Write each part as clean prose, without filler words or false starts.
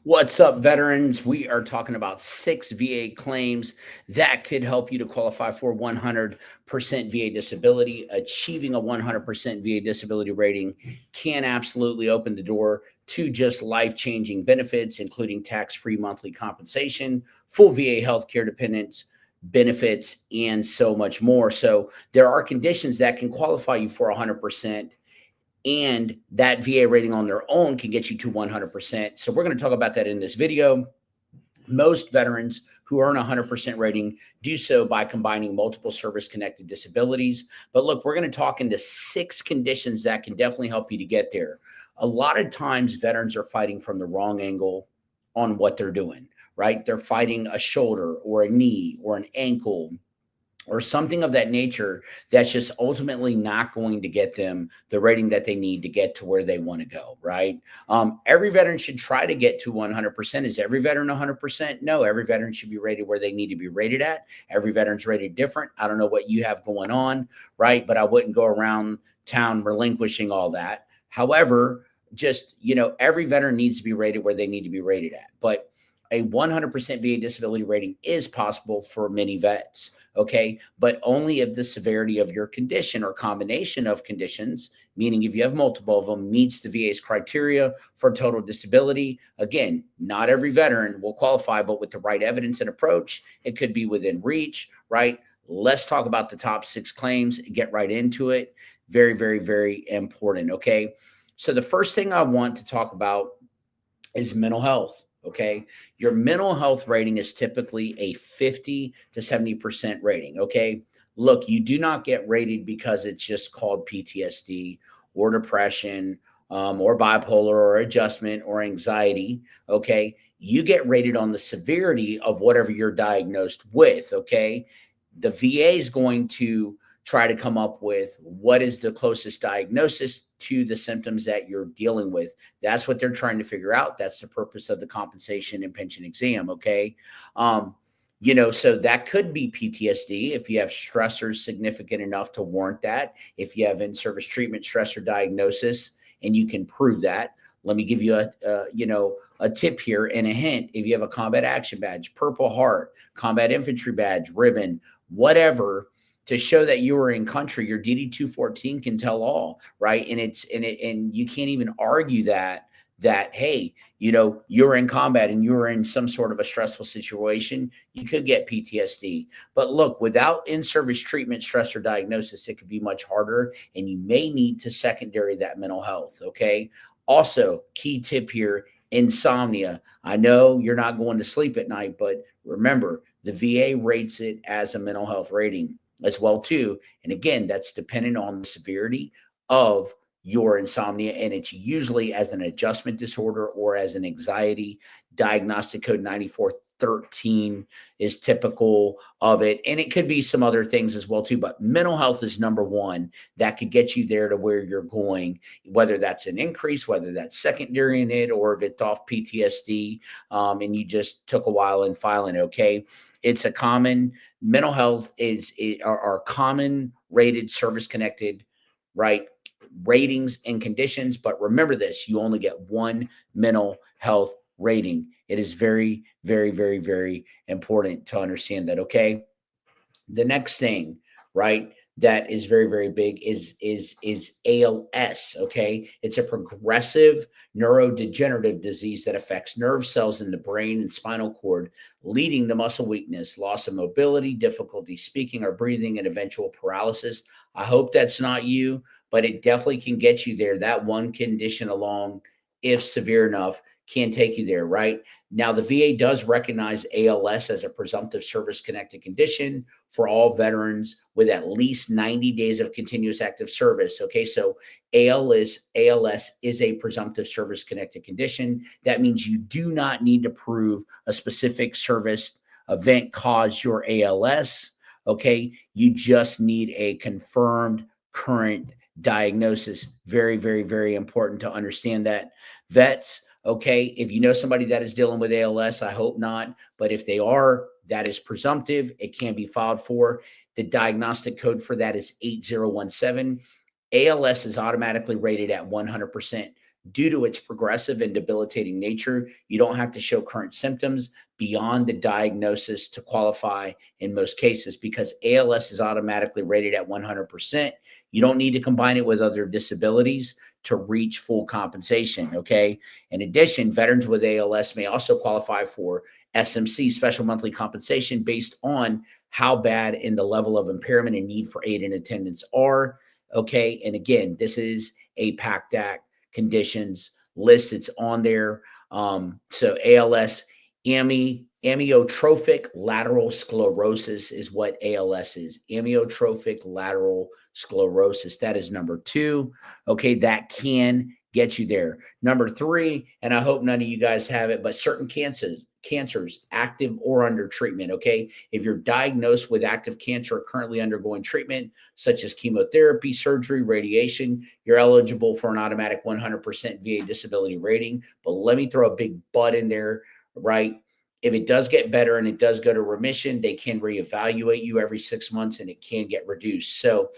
What's up, veterans? We are talking about 6 VA claims that could help you to qualify for 100% VA disability. Achieving a 100% VA disability rating can absolutely open the door to just life changing benefits, including tax free monthly compensation, full VA healthcare dependents benefits, and so much more. So, there are conditions that can qualify you for 100%, and that VA rating on their own can get you to 100%. So we're going to talk about that in this video. Most veterans who earn a 100% rating do so by combining multiple service connected disabilities. But look, we're going to talk into 6 conditions that can definitely help you to get there. A lot of times, veterans are fighting from the wrong angle on what they're doing, right? They're fighting a shoulder or a knee or an ankle or something of that nature that's just ultimately not going to get them the rating that they need to get to where they want to go, right? Every veteran should try to get to 100%. Is every veteran 100%? No, every veteran should be rated where they need to be rated at. Every veteran's rated different. I don't know what you have going on, right? But I wouldn't go around town relinquishing all that. However, just, every veteran needs to be rated where they need to be rated at. But a 100% VA disability rating is possible for many vets. Okay. But only if the severity of your condition or combination of conditions, meaning if you have multiple of them, meets the VA's criteria for total disability. Again, not every veteran will qualify, but with the right evidence and approach, it could be within reach, right? Let's talk about the top 6 claims, get right into it. Very, very, very important. Okay. So the first thing I want to talk about is mental health. Okay. Your mental health rating is typically a 50 to 70% rating. Okay. Look, you do not get rated because it's just called PTSD or depression, or bipolar or adjustment or anxiety. Okay. You get rated on the severity of whatever you're diagnosed with. Okay. The VA is going to try to come up with what is the closest diagnosis to the symptoms that you're dealing with. That's what they're trying to figure out. That's the purpose of the compensation and pension exam. Okay. So that could be PTSD if you have stressors significant enough to warrant that. If you have in-service treatment stressor diagnosis and you can prove that. Let me give you a tip here and a hint. If you have a combat action badge, Purple Heart, combat infantry badge, ribbon, whatever, to show that you were in country, your DD 214 can tell all, right? And you can't even argue that hey, you're in combat and you're in some sort of a stressful situation, you could get PTSD. But look, without in-service treatment, stress, or diagnosis, it could be much harder, and you may need to secondary that mental health. Okay. Also, key tip here: insomnia. I know you're not going to sleep at night, but remember, the VA rates it as a mental health rating as well too. And again, that's dependent on the severity of your insomnia, and it's usually as an adjustment disorder or as an anxiety. Diagnostic code 9413 is typical of it, and it could be some other things as well too, but mental health is number one that could get you there to where you're going, whether that's an increase, whether that's secondary in it, or if it's off PTSD, and you just took a while in filing. Okay. It's a common mental health are common rated service connected, right, ratings and conditions. But remember this: you only get one mental health rating. It is very, very, very, very important to understand that. Okay. The next thing, right, that is very, very big is ALS. Okay. It's a progressive neurodegenerative disease that affects nerve cells in the brain and spinal cord, leading to muscle weakness, loss of mobility, difficulty speaking or breathing, and eventual paralysis. I hope that's not you, but it definitely can get you there. That one condition alone, if severe enough, can take you there, right? Now, the VA does recognize ALS as a presumptive service connected condition for all veterans with at least 90 days of continuous active service. Okay, so ALS is a presumptive service connected condition. That means you do not need to prove a specific service event caused your ALS. Okay, you just need a confirmed current diagnosis. Very, very, very important to understand that. Vets, okay, if you know somebody that is dealing with ALS, I hope not, but if they are, that is presumptive. It can be filed for. The diagnostic code for that is 8017. ALS is automatically rated at 100%. Due to its progressive and debilitating nature, you don't have to show current symptoms beyond the diagnosis to qualify in most cases because ALS is automatically rated at 100%. You don't need to combine it with other disabilities to reach full compensation. Okay. In addition, veterans with ALS may also qualify for SMC, special monthly compensation, based on how bad and the level of impairment and need for aid and attendance are. Okay. And again, this is a PACT Act conditions list. It's on there. So ALS, amyotrophic lateral sclerosis is what ALS is. Amyotrophic lateral sclerosis. That is number 2. Okay, that can get you there. Number 3, and I hope none of you guys have it, but certain cancers, active or under treatment. Okay, if you're diagnosed with active cancer or currently undergoing treatment, such as chemotherapy, surgery, radiation, you're eligible for an automatic 100% VA disability rating. But let me throw a big but in there, right? If it does get better and it does go to remission, they can reevaluate you every 6 months and it can get reduced. So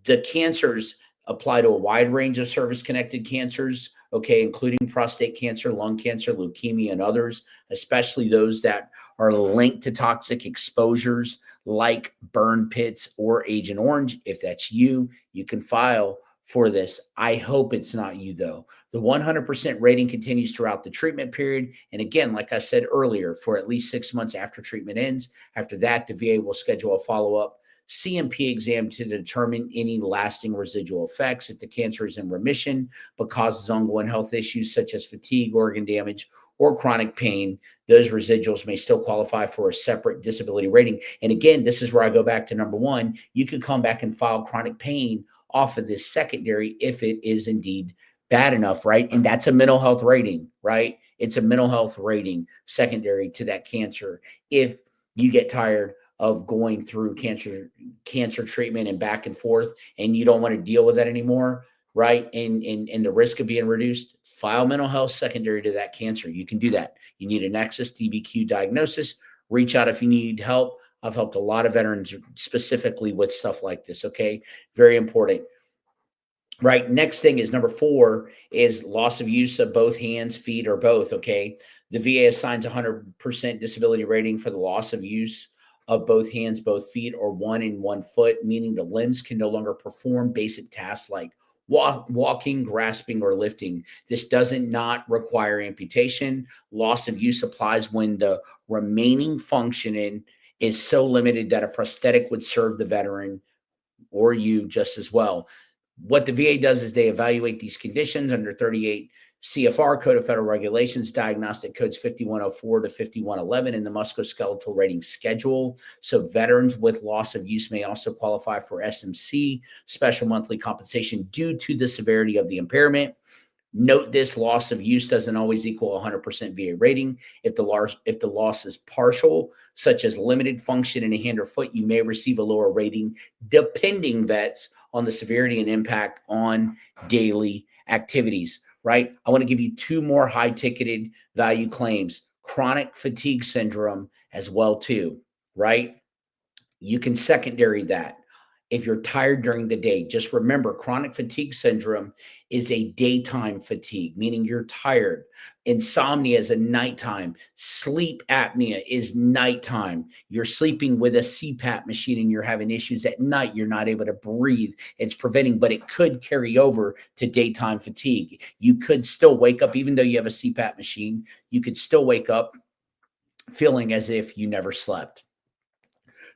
the cancers apply to a wide range of service-connected cancers, okay, including prostate cancer, lung cancer, leukemia, and others, especially those that are linked to toxic exposures like burn pits or Agent Orange. If that's you, you can file for this. I hope it's not you, though. The 100% rating continues throughout the treatment period. And again, like I said earlier, for at least 6 months after treatment ends. After that, the VA will schedule a follow-up CMP exam to determine any lasting residual effects. If the cancer is in remission but causes ongoing health issues such as fatigue, organ damage, or chronic pain, those residuals may still qualify for a separate disability rating. And again, this is where I go back to number 1. You could come back and file chronic pain off of this secondary if it is indeed bad enough, right? And that's a mental health rating, right? It's a mental health rating secondary to that cancer. If you get tired of going through cancer treatment and back and forth, and you don't want to deal with that anymore, right? And the risk of being reduced, file mental health secondary to that cancer. You can do that. You need a Nexus DBQ diagnosis. Reach out if you need help. I've helped a lot of veterans specifically with stuff like this. Okay, very important. Right. Next thing is number 4 is loss of use of both hands, feet, or both. Okay. The VA assigns 100% disability rating for the loss of use of both hands, both feet, or 1 and 1 foot, meaning the limbs can no longer perform basic tasks like walking, grasping, or lifting. This doesn't not require amputation. Loss of use applies when the remaining functioning is so limited that a prosthetic would serve the veteran or you just as well. What the VA does is they evaluate these conditions under 38 CFR Code of Federal Regulations, diagnostic codes 5104 to 5111 in the musculoskeletal rating schedule. So veterans with loss of use may also qualify for SMC, special monthly compensation, due to the severity of the impairment. Note this: loss of use doesn't always equal 100% VA rating. If the loss is partial, such as limited function in a hand or foot, you may receive a lower rating, depending, vets, on the severity and impact on daily activities, right? I want to give you 2 more high-ticketed value claims: chronic fatigue syndrome as well too, right? You can secondary that. If you're tired during the day, just remember chronic fatigue syndrome is a daytime fatigue, meaning you're tired. Insomnia is a nighttime. Sleep apnea is nighttime. You're sleeping with a CPAP machine and you're having issues at night. You're not able to breathe. It's preventing, but it could carry over to daytime fatigue. You could still wake up, even though you have a CPAP machine, you could still wake up feeling as if you never slept.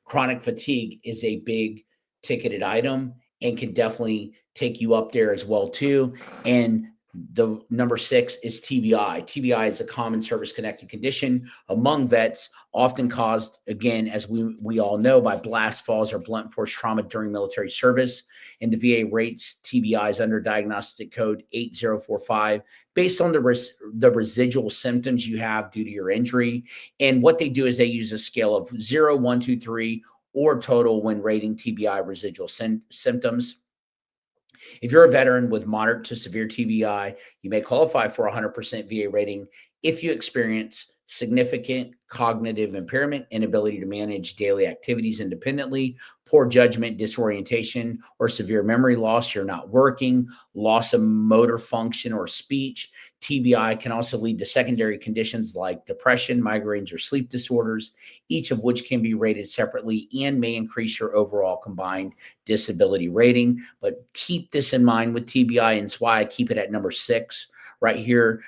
Chronic fatigue is a big ticketed item and can definitely take you up there as well too. And the number 6 is TBI. TBI is a common service-connected condition among vets, often caused, again, as we all know, by blast falls or blunt force trauma during military service. And the VA rates TBIs under diagnostic code 8045 based on the residual symptoms you have due to your injury. And what they do is they use a scale of 0, 1, 2, 3, or total when rating TBI residual symptoms. If you're a veteran with moderate to severe TBI, you may qualify for 100% VA rating if you experience significant cognitive impairment, inability to manage daily activities independently, poor judgment, disorientation, or severe memory loss. You're not working, loss of motor function or speech. TBI can also lead to secondary conditions like depression, migraines, or sleep disorders, each of which can be rated separately and may increase your overall combined disability rating. But keep this in mind with TBI, and it's why I keep it at number 6 right here.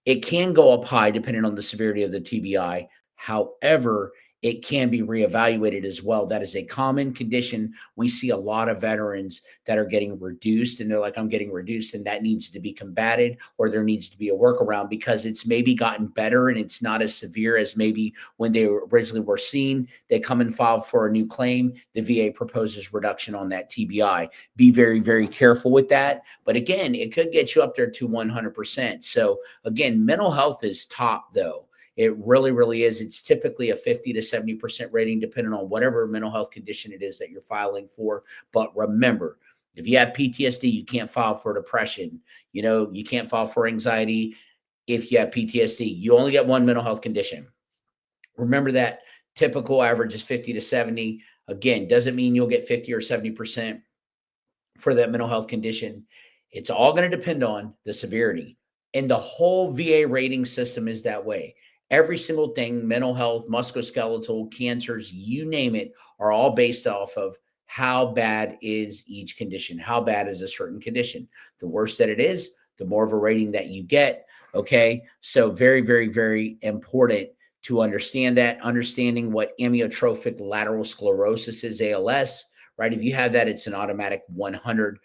It can go up high depending on the severity of the TBI. However, it can be reevaluated as well. That is a common condition. We see a lot of veterans that are getting reduced, and they're like, I'm getting reduced, and that needs to be combated, or there needs to be a workaround because it's maybe gotten better and it's not as severe as maybe when they originally were seen. They come and file for a new claim. The VA proposes reduction on that TBI. Be very, very careful with that. But again, it could get you up there to 100%. So again, mental health is top though. It really, really is. It's typically a 50 to 70% rating, depending on whatever mental health condition it is that you're filing for. But remember, if you have PTSD, you can't file for depression. You can't file for anxiety if you have PTSD. You only get one mental health condition. Remember that typical average is 50 to 70. Again, doesn't mean you'll get 50 or 70% for that mental health condition. It's all going to depend on the severity. And the whole VA rating system is that way. Every single thing, mental health, musculoskeletal, cancers, you name it, are all based off of how bad is each condition. How bad is a certain condition? The worse that it is, the more of a rating that you get. Okay. So very, very, very important to understand that. Understanding what amyotrophic lateral sclerosis is, ALS, right? If you have that, it's an automatic 100%.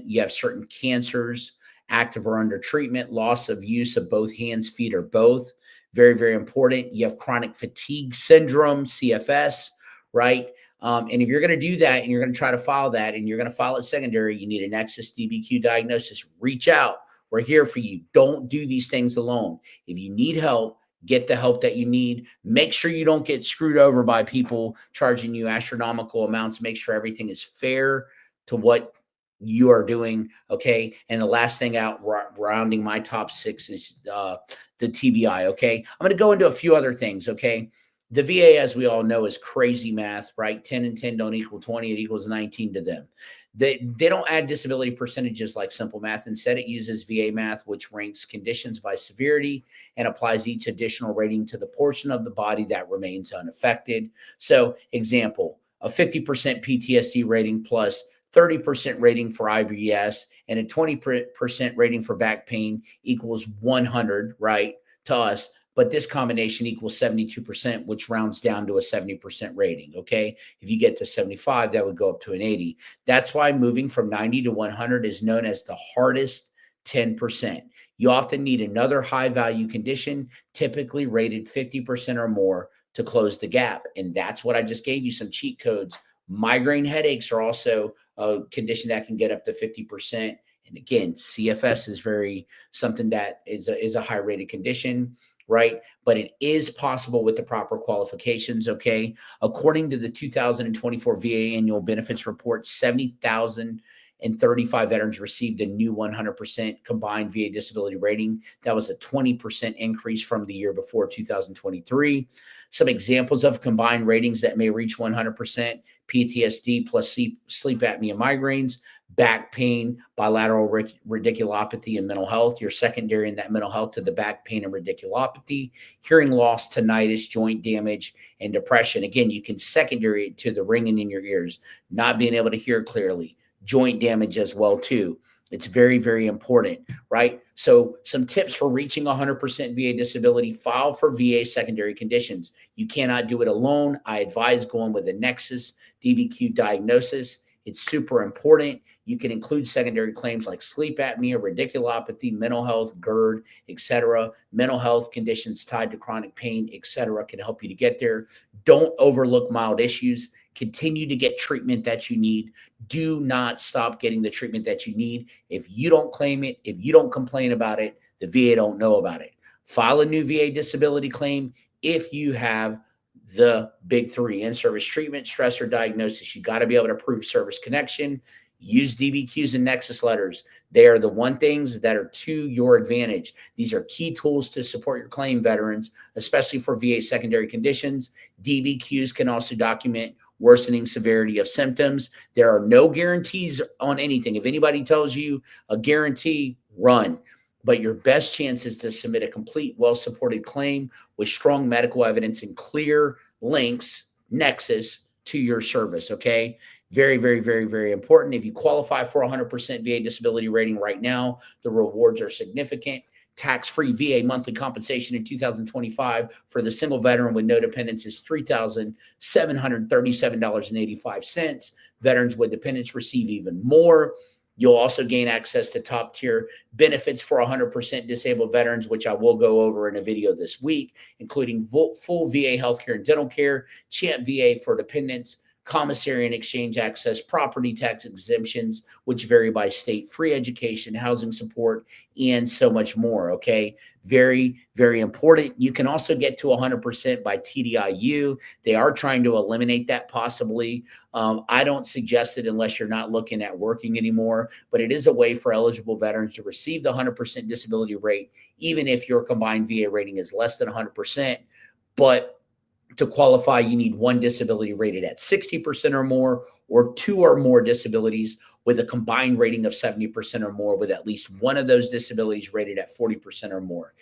You have certain cancers, active or under treatment, loss of use of both hands, feet, or both. Very, very important. You have chronic fatigue syndrome, CFS, right? And if you're going to do that and you're going to try to file that and you're going to file it secondary, you need a Nexus DBQ diagnosis. Reach out. We're here for you. Don't do these things alone. If you need help, get the help that you need. Make sure you don't get screwed over by people charging you astronomical amounts. Make sure everything is fair to what you are doing. Okay. And the last thing out, rounding my top 6, is the TBI. Okay. I'm going to go into a few other things. Okay. The VA, as we all know, is crazy math, right? 10 and 10 don't equal 20. It equals 19 to them. They don't add disability percentages like simple math. Instead, it uses VA math, which ranks conditions by severity and applies each additional rating to the portion of the body that remains unaffected. So, example, a 50% PTSD rating plus 30% rating for IBS and a 20% rating for back pain equals 100, right, to us. But this combination equals 72%, which rounds down to a 70% rating, okay? If you get to 75, that would go up to an 80. That's why moving from 90 to 100 is known as the hardest 10%. You often need another high-value condition, typically rated 50% or more, to close the gap. And that's what I just gave you, some cheat codes. Migraine headaches are also a condition that can get up to 50%. And again, CFS is something that is a high rated condition, right? But it is possible with the proper qualifications. Okay. According to the 2024 VA annual benefits report, 70,035 veterans received a new 100% combined VA disability rating. That was a 20% increase from the year before, 2023. Some examples of combined ratings that may reach 100%: PTSD plus sleep apnea, migraines, back pain, bilateral radiculopathy, and mental health. You're secondary in that mental health to the back pain and radiculopathy, hearing loss, tinnitus, joint damage, and depression. Again, you can secondary it to the ringing in your ears, not being able to hear clearly, joint damage as well too. It's very, very important, right? So some tips for reaching 100% VA disability: file for VA secondary conditions. You cannot do it alone. I advise going with a Nexus DBQ diagnosis. It's super important. You can include secondary claims like sleep apnea, radiculopathy, mental health, GERD, etc. Mental health conditions tied to chronic pain, etc. can help you to get there. Don't overlook mild issues. Continue to get treatment that you need. Do not stop getting the treatment that you need. If you don't claim it, if you don't complain about it, the VA don't know about it. File a new VA disability claim if you have the big 3: in-service treatment, stress, or diagnosis. You got to be able to prove service connection. Use DBQs and Nexus letters. They are the one things that are to your advantage. These are key tools to support your claim, veterans, especially for VA secondary conditions. DBQs can also document worsening severity of symptoms. There are no guarantees on anything. If anybody tells you a guarantee, run. But your best chance is to submit a complete, well-supported claim with strong medical evidence and clear links, Nexus, to your service, okay? Very, very, very, very important. If you qualify for 100% VA disability rating right now, the rewards are significant. Tax-free VA monthly compensation in 2025 for the single veteran with no dependents is $3,737.85. Veterans with dependents receive even more. You'll also gain access to top tier benefits for 100% disabled veterans, which I will go over in a video this week, including full VA healthcare and dental care, CHAMP VA for dependents, commissary and exchange access, property tax exemptions, which vary by state, free education, housing support, and so much more. Okay. Very, very important. You can also get to 100% by TDIU. They are trying to eliminate that possibly. I don't suggest it unless you're not looking at working anymore, but it is a way for eligible veterans to receive the 100% disability rate, even if your combined VA rating is less than 100%. But to qualify, you need one disability rated at 60% or more, or two or more disabilities with a combined rating of 70% or more, with at least one of those disabilities rated at 40% or more.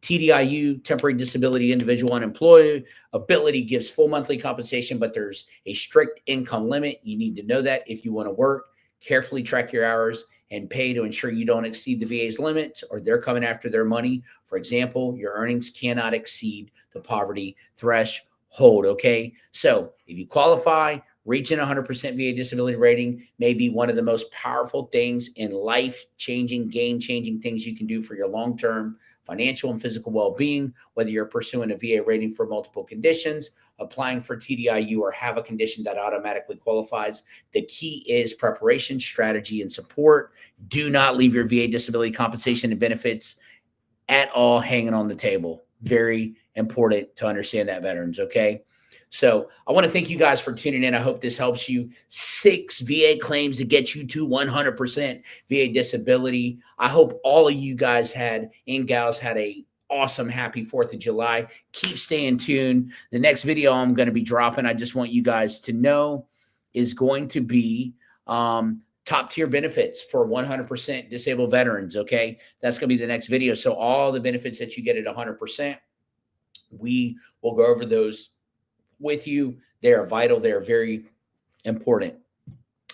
TDIU, temporary disability, individual unemployability, gives full monthly compensation, but there's a strict income limit. You need to know that if you want to work. Carefully track your hours and pay to ensure you don't exceed the VA's limit, or they're coming after their money. For example, your earnings cannot exceed the poverty threshold. Okay. So if you qualify, reaching 100% VA disability rating may be one of the most powerful things in life-changing, game-changing things you can do for your long-term financial and physical well-being, whether you're pursuing a VA rating for multiple conditions, applying for TDIU, or have a condition that automatically qualifies. The key is preparation, strategy, and support. Do not leave your VA disability compensation and benefits at all hanging on the table. Very important to understand that, veterans. Okay. So I want to thank you guys for tuning in. I hope this helps you. 6 VA claims to get you to 100% VA disability. I hope all of you guys and gals had a awesome, happy 4th of July. Keep staying tuned. The next video I'm going to be dropping, I just want you guys to know, is going to be top tier benefits for 100% disabled veterans. Okay. That's going to be the next video. So all the benefits that you get at 100%, we will go over those with you. They are vital. They are very important.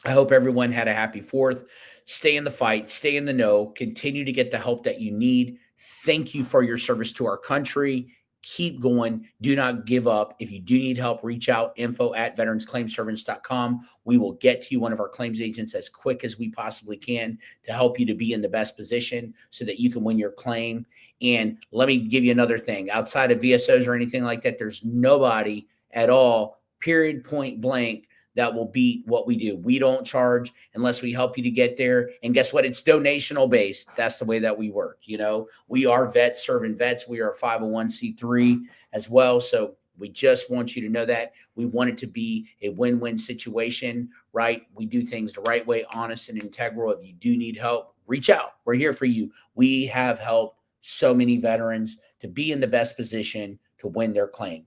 I hope everyone had a happy 4th. Stay in the fight, stay in the know, continue to get the help that you need. Thank you for your service to our country. Keep going. Do not give up. If you do need help, reach out, info@veteransclaimservice.com. We will get to you, one of our claims agents, as quick as we possibly can to help you to be in the best position so that you can win your claim. And let me give you another thing. Outside of VSOs or anything like that, there's nobody at all, period, point blank, that will beat what we do. We don't charge unless we help you to get there. And guess what? It's donational based. That's the way that we work. You know, we are vets serving vets. We are a 501c3 as well. So we just want you to know that. We want it to be a win-win situation, right? We do things the right way, honest and integral. If you do need help, reach out. We're here for you. We have helped so many veterans to be in the best position to win their claim.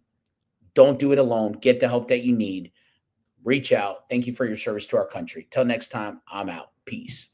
Don't do it alone. Get the help that you need. Reach out. Thank you for your service to our country. Till next time, I'm out. Peace.